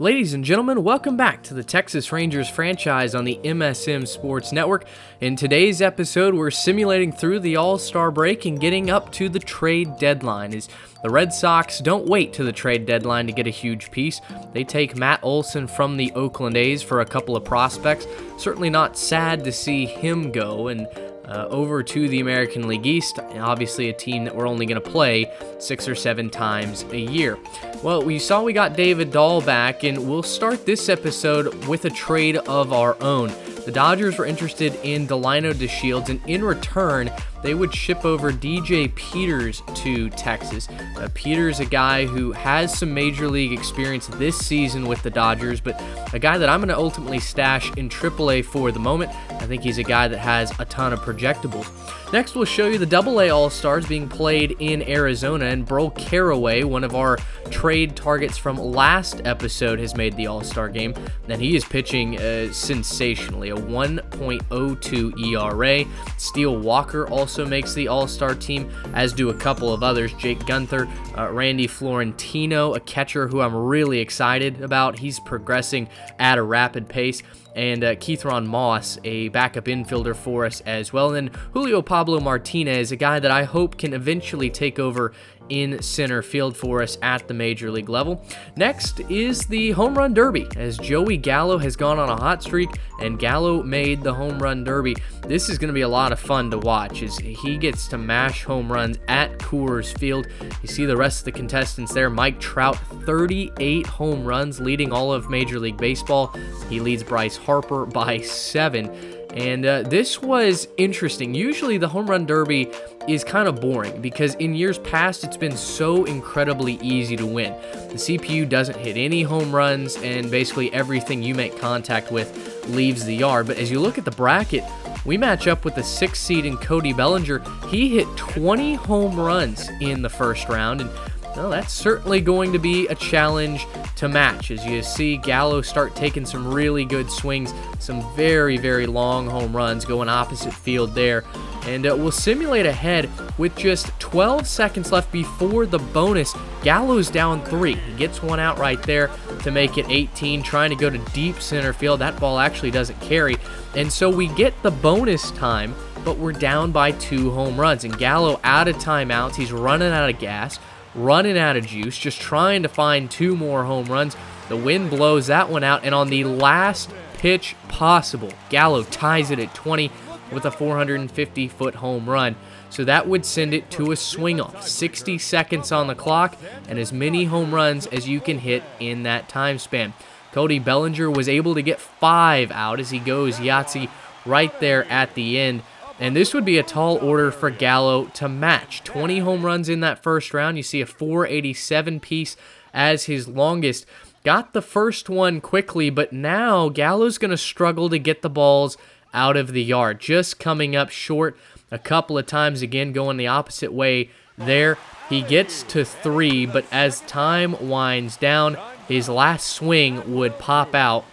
Ladies and gentlemen, welcome back to the Texas Rangers franchise on the MSM Sports Network. In today's episode, we're simulating through the All-Star break and getting up to the trade deadline. As the Red Sox don't wait to the trade deadline to get a huge piece. They take Matt Olson from the Oakland A's for a couple of prospects. Certainly not sad to see him go, and over to the American League East, obviously a team that we're only going to play 6 or 7 times a year. Well, we saw we got David Dahl back, and we'll start this episode with a trade of our own. The Dodgers were interested in Delino DeShields, and in return, they would ship over DJ Peters to Texas. Peters, a guy who has some major league experience this season with the Dodgers, but a guy that I'm going to ultimately stash in AAA for the moment. I think he's a guy that has a ton of projectables. Next, we'll show you the AA All-Stars being played in Arizona, and Burl Carraway, one of our trade targets from last episode, has made the All-Star game, and he is pitching sensationally, a 1.02 ERA. Steele Walker also makes the All-Star team, as do a couple of others. Jake Gunther, Randy Florentino, a catcher who I'm really excited about. He's progressing at a rapid pace. And Keithron Moss, a backup infielder for us as well. And then Julio Pablo Martinez, a guy that I hope can eventually take over in center field for us at the major league level. Next is the home run derby, as Joey Gallo has gone on a hot streak, and Gallo made the home run derby. This is going to be a lot of fun to watch as he gets to mash home runs at Coors Field. You see the rest of the contestants there. Mike Trout, 38 home runs, leading all of Major League Baseball. He leads Bryce Harper by 7. And this was interesting. Usually the home run derby is kind of boring because in years past it's been so incredibly easy to win. The CPU doesn't hit any home runs, and basically everything you make contact with leaves the yard. But as you look at the bracket, we match up with the 6th seed in Cody Bellinger. He hit 20 home runs in the first round, and well, that's certainly going to be a challenge to match as you see Gallo start taking some really good swings, some very, very long home runs going opposite field there. And we'll simulate ahead with just 12 seconds left before the bonus. Gallo's down 3. He gets one out right there to make it 18, trying to go to deep center field. That ball actually doesn't carry. And so we get the bonus time, but we're down by 2 home runs. And Gallo out of timeouts. He's running out of gas, running out of juice, just trying to find 2 more home runs. The wind blows that one out, and on the last pitch possible, Gallo ties it at 20 with a 450-foot home run. So that would send it to a swing-off. 60 seconds on the clock, and as many home runs as you can hit in that time span. Cody Bellinger was able to get 5 out as he goes Yahtzee right there at the end. And this would be a tall order for Gallo to match. 20 home runs in that first round. You see a 487 piece as his longest. Got the first one quickly, but now Gallo's going to struggle to get the balls out of the yard. Just coming up short a couple of times, again going the opposite way there. He gets to 3, but as time winds down, his last swing would pop out,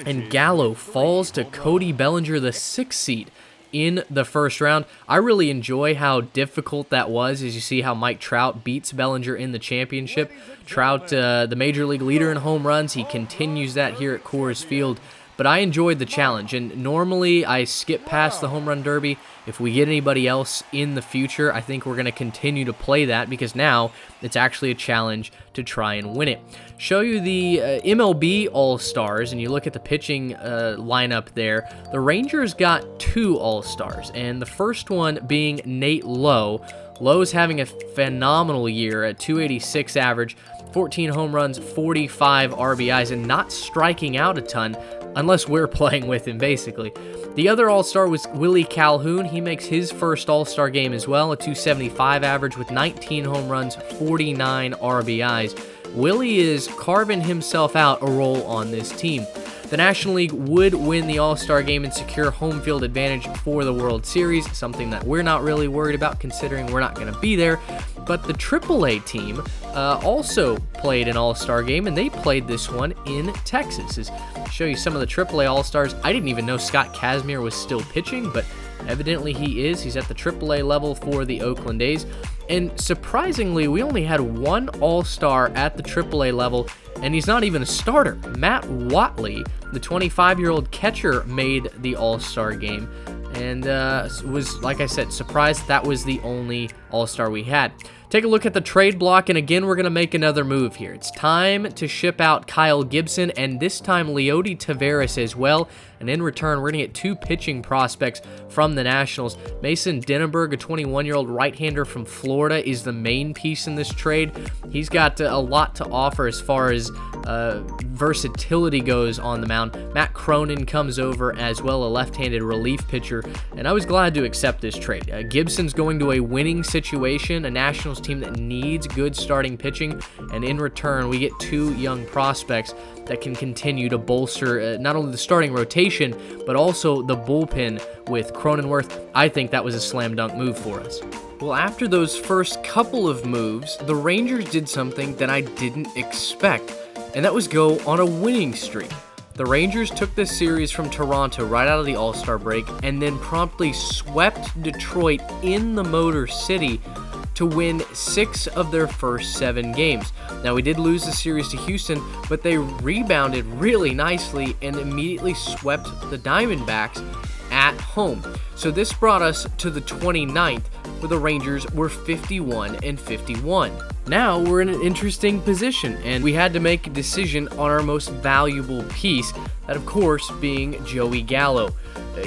and Gallo falls to Cody Bellinger, the 6th seed in the first round. I really enjoy how difficult that was, as you see how Mike Trout beats Bellinger in the championship. Trout, the major league leader in home runs, he continues that here at Coors Field. But I enjoyed the challenge, and normally I skip past the home run derby. If we get anybody else in the future, I think we're going to continue to play that because now it's actually a challenge to try and win it. Show you the MLB All-Stars, and you look at the pitching lineup there. The Rangers got 2 All-Stars, and the first one being Nate Lowe. Lowe's having a phenomenal year at 286 average, 14 home runs, 45 RBIs, and not striking out a ton unless we're playing with him, basically. The other All-Star was Willie Calhoun. He makes his first All-Star game as well, a 275 average with 19 home runs, 49 RBIs. Willie is carving himself out a role on this team. The National League would win the All-Star game and secure home field advantage for the World Series, something that we're not really worried about considering we're not going to be there. But the AAA team also played an All-Star game, and they played this one in Texas. I'll show you some of the AAA All-Stars. I didn't even know Scott Kazmir was still pitching, but evidently he is. He's at the AAA level for the Oakland A's. And surprisingly, we only had one All-Star at the AAA level, and he's not even a starter. Matt Watley, the 25-year-old catcher, made the All-Star game, and was, like I said, surprised that was the only All-Star we had. Take a look at the trade block, and again, we're going to make another move here. It's time to ship out Kyle Gibson, and this time Leody Taveras as well. And in return, we're going to get two pitching prospects from the Nationals. Mason Denenberg, a 21-year-old right-hander from Florida, is the main piece in this trade. He's got a lot to offer as far as versatility goes on the mound. Matt Cronin comes over as well, a left-handed relief pitcher, and I was glad to accept this trade. Gibson's going to a winning situation, a Nationals team that needs good starting pitching, and in return, we get two young prospects that can continue to bolster not only the starting rotation, but also the bullpen with Cronenworth. I think that was a slam dunk move for us. Well, after those first couple of moves, the Rangers did something that I didn't expect, and that was go on a winning streak. The Rangers took this series from Toronto right out of the All-Star break and then promptly swept Detroit in the Motor City to win 6 of their first 7 games. Now, we did lose the series to Houston, but they rebounded really nicely and immediately swept the Diamondbacks at home. So this brought us to the 29th, where the Rangers were 51-51. Now we're in an interesting position, and we had to make a decision on our most valuable piece, that of course being Joey Gallo.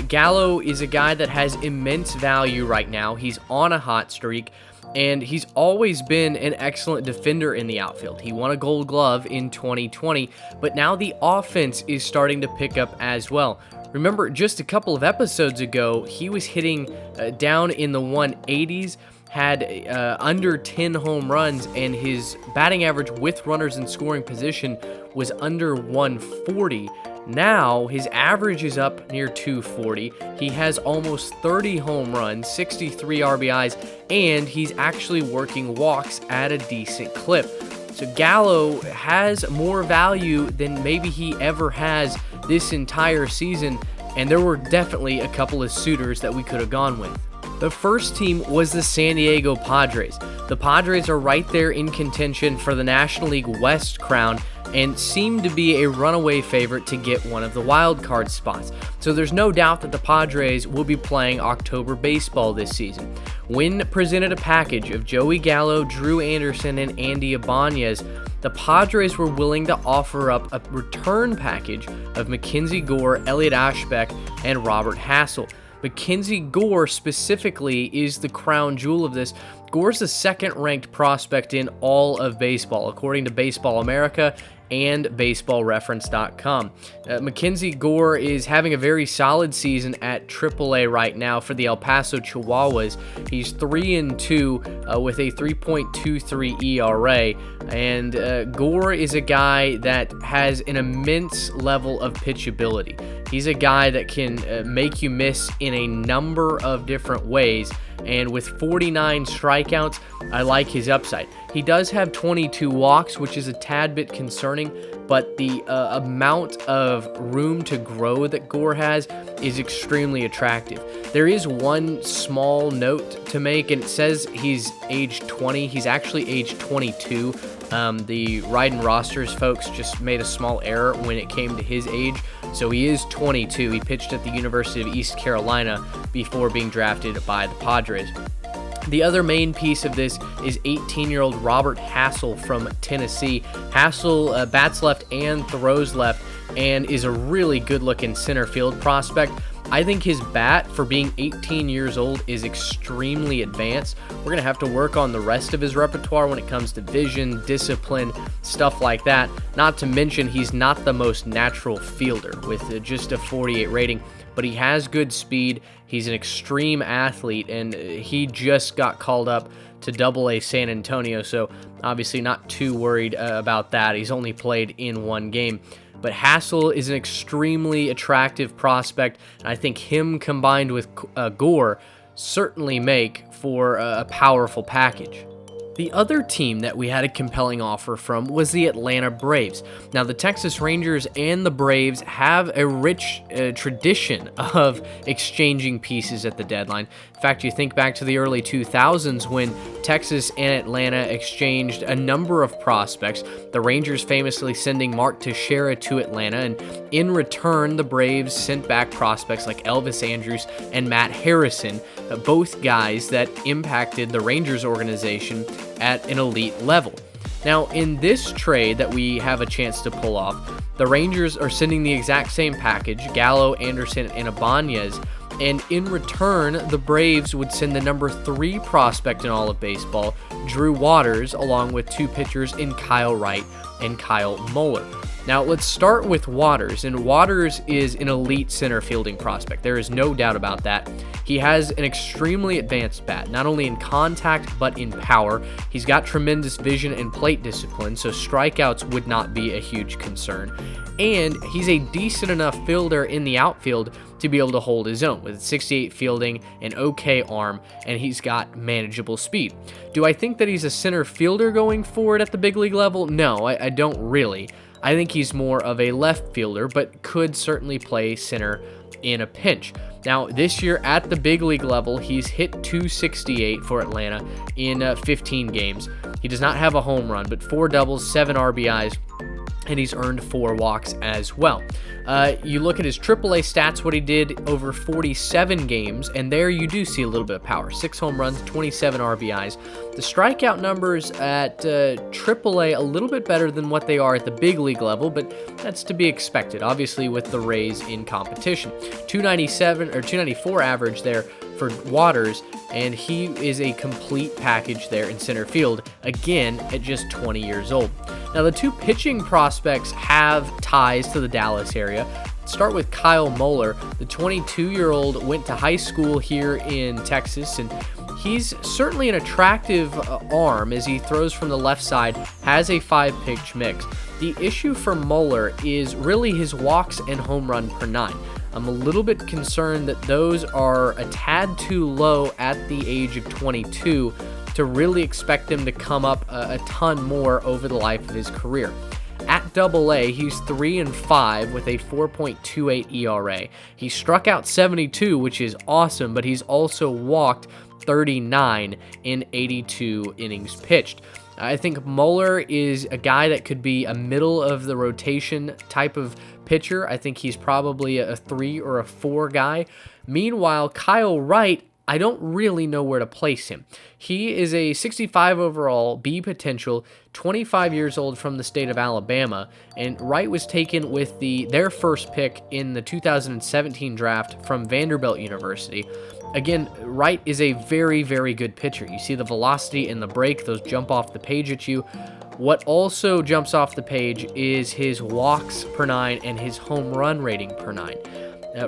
Gallo is a guy that has immense value right now. He's on a hot streak, and he's always been an excellent defender in the outfield. He won a Gold Glove in 2020, but now the offense is starting to pick up as well. Remember, just a couple of episodes ago, he was hitting down in the 180s, had under 10 home runs, and his batting average with runners in scoring position was under 140. Now, his average is up near 240. He has almost 30 home runs, 63 RBIs, and he's actually working walks at a decent clip. So Gallo has more value than maybe he ever has this entire season, and there were definitely a couple of suitors that we could have gone with. The first team was the San Diego Padres. The Padres are right there in contention for the National League West crown and seem to be a runaway favorite to get one of the wild card spots. So there's no doubt that the Padres will be playing October baseball this season. When presented a package of Joey Gallo, Drew Anderson, and Andy Ibanez, the Padres were willing to offer up a return package of Mackenzie Gore, Elliot Ashbeck, and Robert Hassell. Mackenzie Gore specifically is the crown jewel of this. Gore's the second-ranked prospect in all of baseball, according to Baseball America and BaseballReference.com. Mackenzie Gore is having a very solid season at AAA right now for the El Paso Chihuahuas. He's 3-2 with a 3.23 ERA, and Gore is a guy that has an immense level of pitchability. He's a guy that can make you miss in a number of different ways, and with 49 strikeouts, I like his upside. He does have 22 walks, which is a tad bit concerning, but the amount of room to grow that Gore has is extremely attractive. There is one small note to make, and it says he's age 20. He's actually age 22. The Ride Rosters folks just made a small error when it came to his age, so he is 22. He pitched at the University of East Carolina before being drafted by the Padres. The other main piece of this is 18-year-old Robert Hassell from Tennessee. Hassell bats left and throws left and is a really good-looking center field prospect. I think his bat, for being 18 years old, is extremely advanced. We're going to have to work on the rest of his repertoire when it comes to vision, discipline, stuff like that. Not to mention, he's not the most natural fielder with just a 48 rating, but he has good speed. He's an extreme athlete, and he just got called up to Double-A San Antonio, so obviously not too worried about that. He's only played in one game. But Hassell is an extremely attractive prospect, and I think him combined with Gore certainly make for a powerful package. The other team that we had a compelling offer from was the Atlanta Braves. Now, the Texas Rangers and the Braves have a rich tradition of exchanging pieces at the deadline. In fact, you think back to the early 2000s when Texas and Atlanta exchanged a number of prospects, the Rangers famously sending Mark Teixeira to Atlanta, and in return, the Braves sent back prospects like Elvis Andrus and Matt Harrison, both guys that impacted the Rangers organization at an elite level. Now, in this trade that we have a chance to pull off, the Rangers are sending the exact same package, Gallo, Anderson, and Ibanez, and in return, the Braves would send the number 3 prospect in all of baseball, Drew Waters, along with 2 pitchers in Kyle Wright and Kyle Muller. Now, let's start with Waters, and Waters is an elite center fielding prospect. There is no doubt about that. He has an extremely advanced bat, not only in contact, but in power. He's got tremendous vision and plate discipline, so strikeouts would not be a huge concern. And he's a decent enough fielder in the outfield to be able to hold his own with 68 fielding, an okay arm, and he's got manageable speed. Do I think that he's a center fielder going forward at the big league level? No, I don't really. I think he's more of a left fielder, but could certainly play center in a pinch. Now, this year at the big league level, he's hit .268 for Atlanta in 15 games. He does not have a home run, but 4 doubles, 7 RBIs, and he's earned 4 walks as well. You look at his AAA stats, what he did over 47 games, and there you do see a little bit of power. 6 home runs, 27 RBIs. The strikeout numbers at AAA a little bit better than what they are at the big league level, but that's to be expected, obviously, with the Rays in competition. 297 or 294 average there for Waters, and he is a complete package there in center field, again, at just 20 years old. Now, the 2 pitching prospects have ties to the Dallas area. Let's start with Kyle Muller. The 22-year-old went to high school here in Texas, and he's certainly an attractive arm as he throws from the left side, has a 5-pitch mix. The issue for Muller is really his walks and home run per 9. I'm a little bit concerned that those are a tad too low at the age of 22 to really expect him to come up a ton more over the life of his career. At AA, he's 3-5 with a 4.28 ERA. He struck out 72, which is awesome, but he's also walked 39 in 82 innings pitched. I think Muller is a guy that could be a middle of the rotation type of pitcher. I think he's probably a 3 or a 4 guy. Meanwhile, Kyle Wright, I don't really know where to place him. He is a 65 overall, B potential, 25 years old from the state of Alabama, and Wright was taken with their first pick in the 2017 draft from Vanderbilt University. Again, Wright is a very, very good pitcher. You see the velocity and the break, those jump off the page at you. What also jumps off the page is his walks per 9 and his home run rating per 9.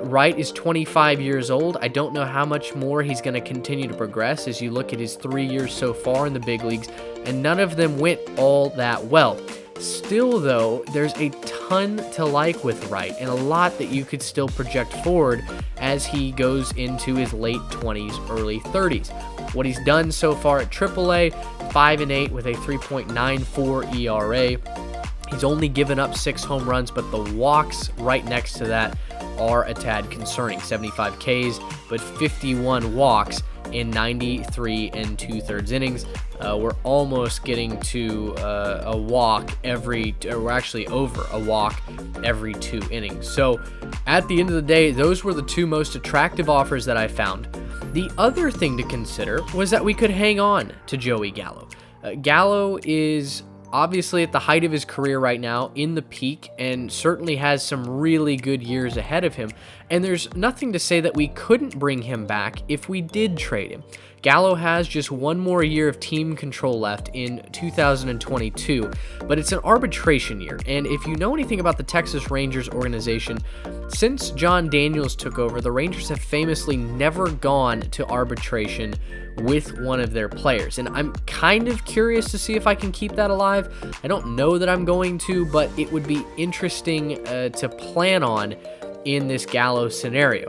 Wright is 25 years old. I don't know how much more he's going to continue to progress as you look at his 3 years so far in the big leagues, and none of them went all that well. Still, though, there's a ton to like with Wright and a lot that you could still project forward as he goes into his late 20s, early 30s. What he's done so far at AAA, 5-8 with a 3.94 ERA. He's only given up 6 home runs, but the walks right next to that are a tad concerning. 75 Ks, but 51 walks in 93 2/3 innings. We're almost getting to a walk we're actually over a walk every 2 innings. So at the end of the day, those were the 2 most attractive offers that I found. The other thing to consider was that we could hang on to Joey Gallo. Gallo is obviously at the height of his career right now, in the peak, and certainly has some really good years ahead of him. And there's nothing to say that we couldn't bring him back if we did trade him. Gallo has just 1 more year of team control left in 2022, but it's an arbitration year. And if you know anything about the Texas Rangers organization, since John Daniels took over, the Rangers have famously never gone to arbitration with one of their players. And I'm kind of curious to see if I can keep that alive. I don't know that I'm going to, but it would be interesting to plan on in this Gallo scenario.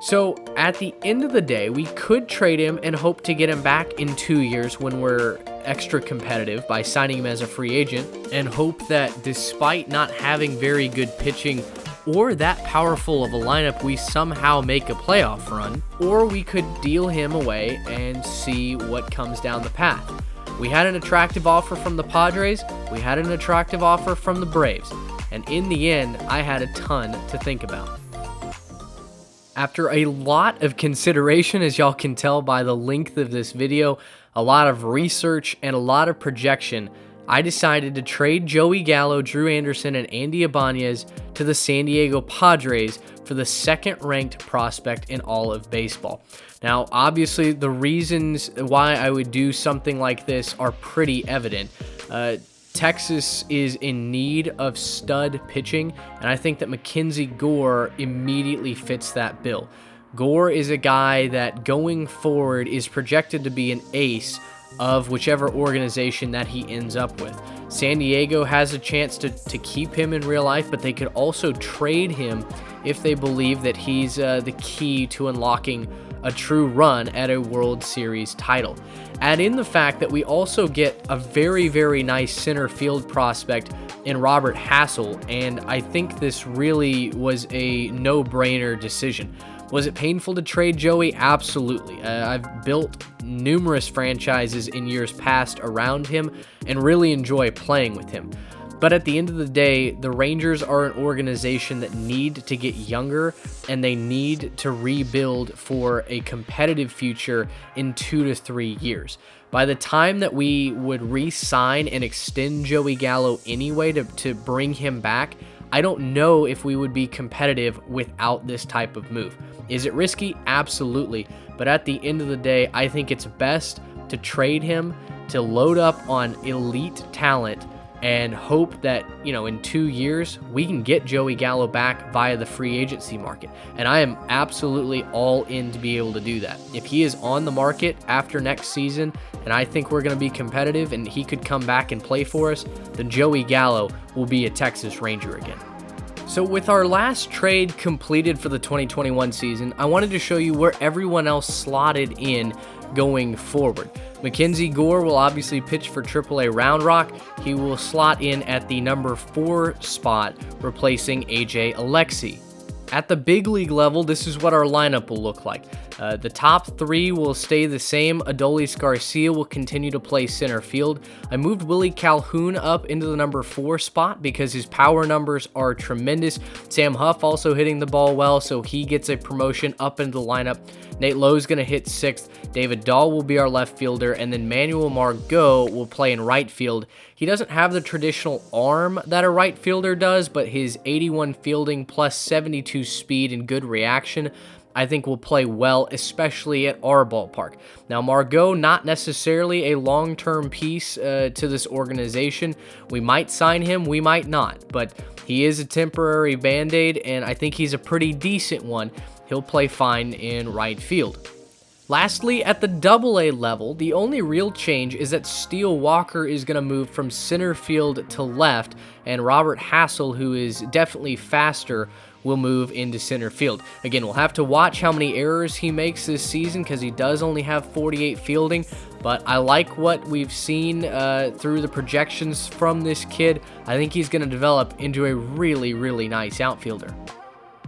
So at the end of the day, we could trade him and hope to get him back in 2 years when we're extra competitive by signing him as a free agent and hope that despite not having very good pitching or that powerful of a lineup, we somehow make a playoff run, or we could deal him away and see what comes down the path. We had an attractive offer from the Padres, we had an attractive offer from the Braves, and in the end, I had a ton to think about. After a lot of consideration, as y'all can tell by the length of this video, a lot of research, and a lot of projection, I decided to trade Joey Gallo, Drew Anderson, and Andy Ibanez to the San Diego Padres for the second-ranked prospect in all of baseball. Now, obviously, the reasons why I would do something like this are pretty evident. Texas is in need of stud pitching, and I think that Mackenzie Gore immediately fits that bill. Gore is a guy that going forward is projected to be an ace of whichever organization that he ends up with. San Diego has a chance to keep him in real life, but they could also trade him if they believe that he's the key to unlocking a true run at a World Series title. Add in the fact that we also get a very, very nice center field prospect in Robert Hassell, and I think this really was a no-brainer decision. Was it painful to trade Joey? Absolutely. I've built numerous franchises in years past around him and really enjoy playing with him. But at the end of the day, the Rangers are an organization that need to get younger, and they need to rebuild for a competitive future in 2 to 3 years. By the time that we would re-sign and extend Joey Gallo anyway to bring him back, I don't know if we would be competitive without this type of move. Is it risky? Absolutely. But at the end of the day, I think it's best to trade him, to load up on elite talent, and hope that, in 2 years, we can get Joey Gallo back via the free agency market. And I am absolutely all in to be able to do that. If he is on the market after next season, and I think we're going to be competitive and he could come back and play for us, then Joey Gallo will be a Texas Ranger again. So with our last trade completed for the 2021 season, I wanted to show you where everyone else slotted in going forward. Mackenzie Gore will obviously pitch for AAA Round Rock. He will slot in at the number 4 spot, replacing AJ Alexy. At the big league level, this is what our lineup will look like. The top 3 will stay the same. Adolis Garcia will continue to play center field. I moved Willie Calhoun up into the number 4 spot because his power numbers are tremendous. Sam Huff also hitting the ball well, so he gets a promotion up into the lineup. Nate Lowe's going to hit 6th. David Dahl will be our left fielder, and then Manuel Margot will play in right field. He doesn't have the traditional arm that a right fielder does, but his 81 fielding plus 72 speed and good reaction I think will play well, especially at our ballpark. Now, Margot, not necessarily a long-term piece to this organization. We might sign him, we might not, but he is a temporary Band-Aid, and I think he's a pretty decent one. He'll play fine in right field. Lastly, at the AA level, the only real change is that Steele Walker is going to move from center field to left, and Robert Hassell, who is definitely faster, will move into center field. Again, we'll have to watch how many errors he makes this season because he does only have 48 fielding, but I like what we've seen through the projections from this kid. I think he's going to develop into a really, really nice outfielder.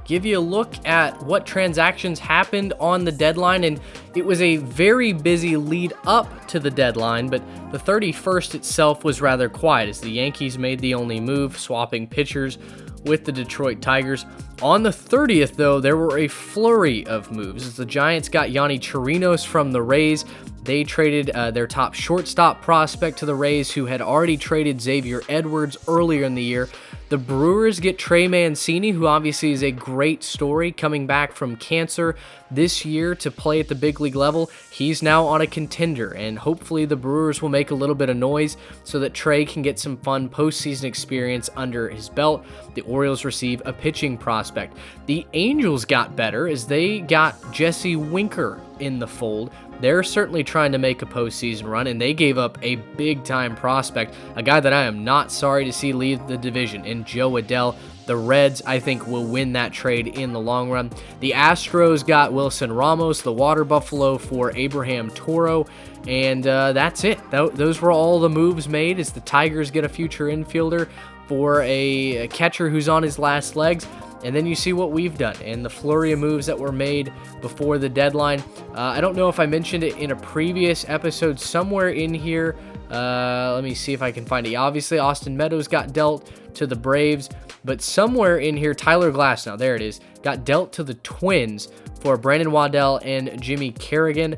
Give you a look at what transactions happened on the deadline, and it was a very busy lead up to the deadline, but the 31st itself was rather quiet as the Yankees made the only move, swapping pitchers with the Detroit Tigers. On the 30th, though, there were a flurry of moves as the Giants got Yonny Chirinos from the Rays. They traded their top shortstop prospect to the Rays, who had already traded Xavier Edwards earlier in the year. The Brewers get Trey Mancini, who obviously is a great story, coming back from cancer this year to play at the big league level. He's now on a contender, and hopefully the Brewers will make a little bit of noise so that Trey can get some fun postseason experience under his belt. The Orioles receive a pitching prospect. The Angels got better as they got Jesse Winker in the fold. they're certainly trying to make a postseason run, and they gave up a big-time prospect, a guy that I am not sorry to see leave the division, in Joe Adell. The Reds, I think, will win that trade in the long run. The Astros got Wilson Ramos, the Water Buffalo for Abraham Toro, and that's it. Those were all the moves made as the Tigers get a future infielder for a catcher who's on his last legs. And then you see what we've done and the flurry of moves that were made before the deadline. I don't know if I mentioned it in a previous episode somewhere in here. Let me see if I can find it. Obviously, Austin Meadows got dealt to the Braves, but somewhere in here, Tyler Glasnow, there it is, got dealt to the Twins for Brandon Waddell and Jimmy Kerrigan.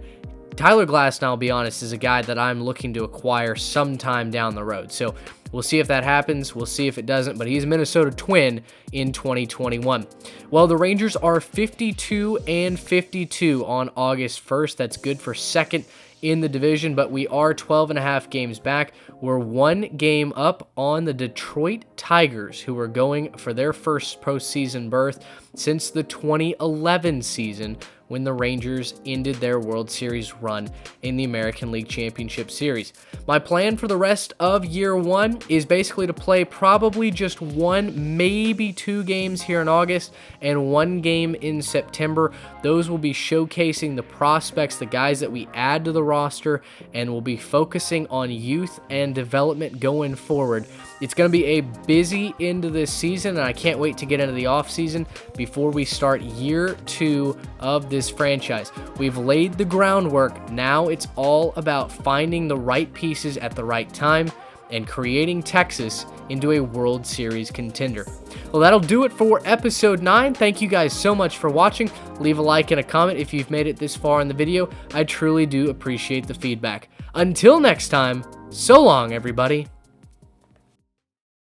Tyler Glasnow, I'll be honest, is a guy that I'm looking to acquire sometime down the road. So we'll see if that happens. We'll see if it doesn't, but he's a Minnesota Twin in 2021. Well, the Rangers are 52-52 on August 1st. That's good for second in the division, but we are 12.5 games back. We're 1 game up on the Detroit Tigers, who are going for their first postseason berth since the 2011 season, when the Rangers ended their World Series run in the American League Championship Series. My plan for the rest of year 1 is basically to play probably just 1, maybe 2 games here in August and 1 game in September. Those will be showcasing the prospects, the guys that we add to the roster, and we'll be focusing on youth and development going forward. It's going to be a busy end of this season, and I can't wait to get into the offseason before we start year 2 of this franchise. We've laid the groundwork. Now it's all about finding the right pieces at the right time and creating Texas into a World Series contender. Well, that'll do it for episode 9. Thank you guys so much for watching. Leave a like and a comment if you've made it this far in the video. I truly do appreciate the feedback. Until next time, so long, everybody.